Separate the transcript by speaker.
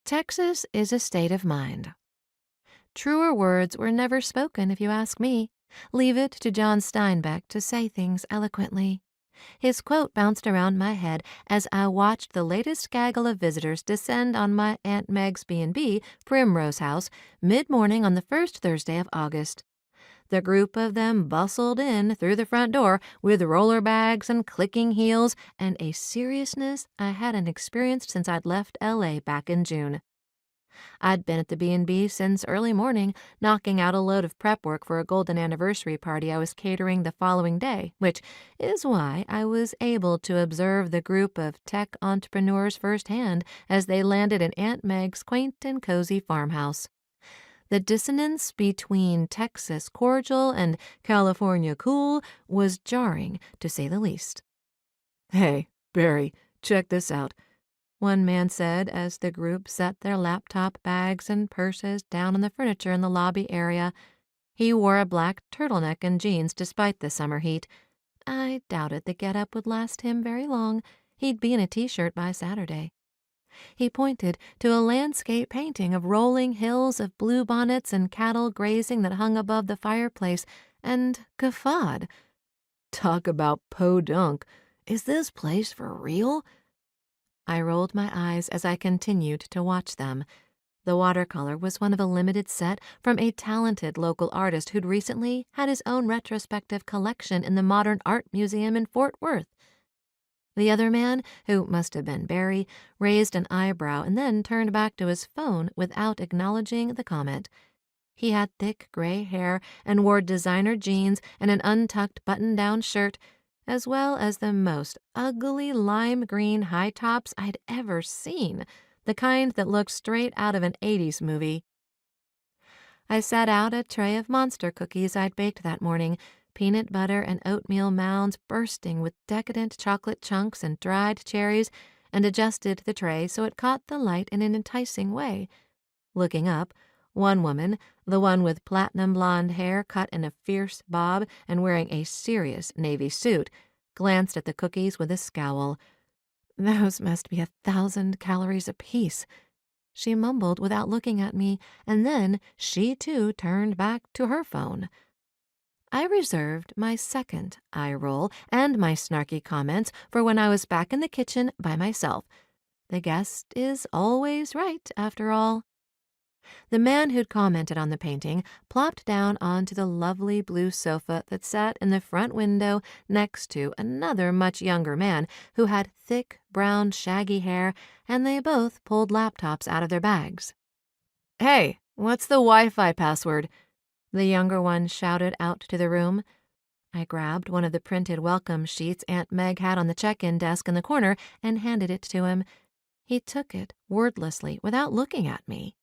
Speaker 1: Texas is a state of mind. Truer words were never spoken, if you ask me. Leave it to John Steinbeck to say things eloquently. His quote bounced around my head as I watched the latest gaggle of visitors descend on my Aunt Meg's B&B, Primrose House, mid-morning on the first Thursday of August. The group of them bustled in through the front door with roller bags and clicking heels and a seriousness I hadn't experienced since I'd left L.A. back in June. I'd been at the B&B since early morning, knocking out a load of prep work for a golden anniversary party I was catering the following day, which is why I was able to observe the group of tech entrepreneurs firsthand as they landed in Aunt Meg's quaint and cozy farmhouse. The dissonance between Texas cordial and California cool was jarring, to say the least. "Hey, Barry, check this out," one man said as the group set their laptop bags and purses down on the furniture in the lobby area. He wore a black turtleneck and jeans despite the summer heat. I doubted the getup would last him very long. He'd be in a t-shirt by Saturday. He pointed to a landscape painting of rolling hills of bluebonnets and cattle grazing that hung above the fireplace, and guffawed. "Talk about podunk. Is this place for real?" I rolled my eyes as I continued to watch them. The watercolor was one of a limited set from a talented local artist who'd recently had his own retrospective collection in the Modern Art Museum in Fort Worth. The other man, who must have been Barry, raised an eyebrow and then turned back to his phone without acknowledging the comment. He had thick gray hair and wore designer jeans and an untucked button-down shirt, as well as the most ugly lime green high tops I'd ever seen, the kind that looked straight out of an 80s movie. I set out a tray of monster cookies I'd baked that morning, peanut butter and oatmeal mounds bursting with decadent chocolate chunks and dried cherries, and adjusted the tray so it caught the light in an enticing way. Looking up, one woman, the one with platinum blonde hair cut in a fierce bob and wearing a serious navy suit, glanced at the cookies with a scowl. "Those must be 1,000 calories apiece," she mumbled without looking at me, and then she too turned back to her phone. I reserved my second eye roll and my snarky comments for when I was back in the kitchen by myself. The guest is always right, after all. The man who'd commented on the painting plopped down onto the lovely blue sofa that sat in the front window next to another much younger man who had thick, brown, shaggy hair, and they both pulled laptops out of their bags. "Hey, what's the Wi-Fi password?" the younger one shouted out to the room. I grabbed one of the printed welcome sheets Aunt Meg had on the check-in desk in the corner and handed it to him. He took it wordlessly without looking at me.